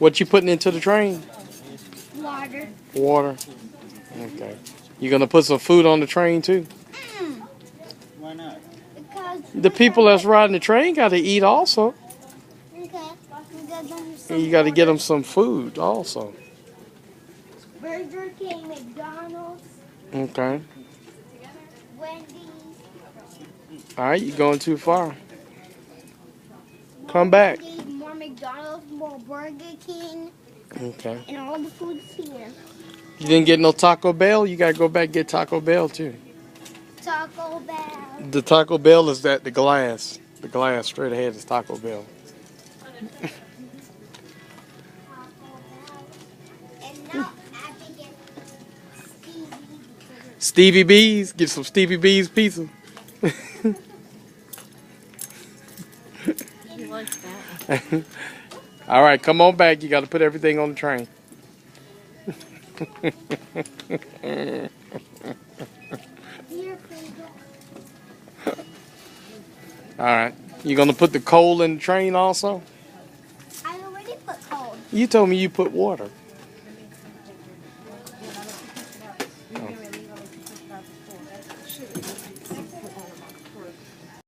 What you putting into the train? Water. Water. Okay. You gonna put some food on the train too? Why not? Because The people that's riding the train got to eat also. okay, we got them some And you got to get water. them some food also. Burger King, McDonald's, Okay. Wendy's. All right, you're going too far. Come back. Wendy's, more McDonald's, more Burger King, Okay. and all the food's here. You didn't get no Taco Bell? You got to go back and get Taco Bell too. Taco Bell. The Taco Bell is that the glass. The glass straight ahead is Taco Bell. And now I can get Stevie. Stevie B's. Get some Stevie B's pizza. He likes that. All right, come on back. You got to put everything on the train. Here, Pringle. All right. You going to put the coal in the train also? I already put cold. You told me you put water.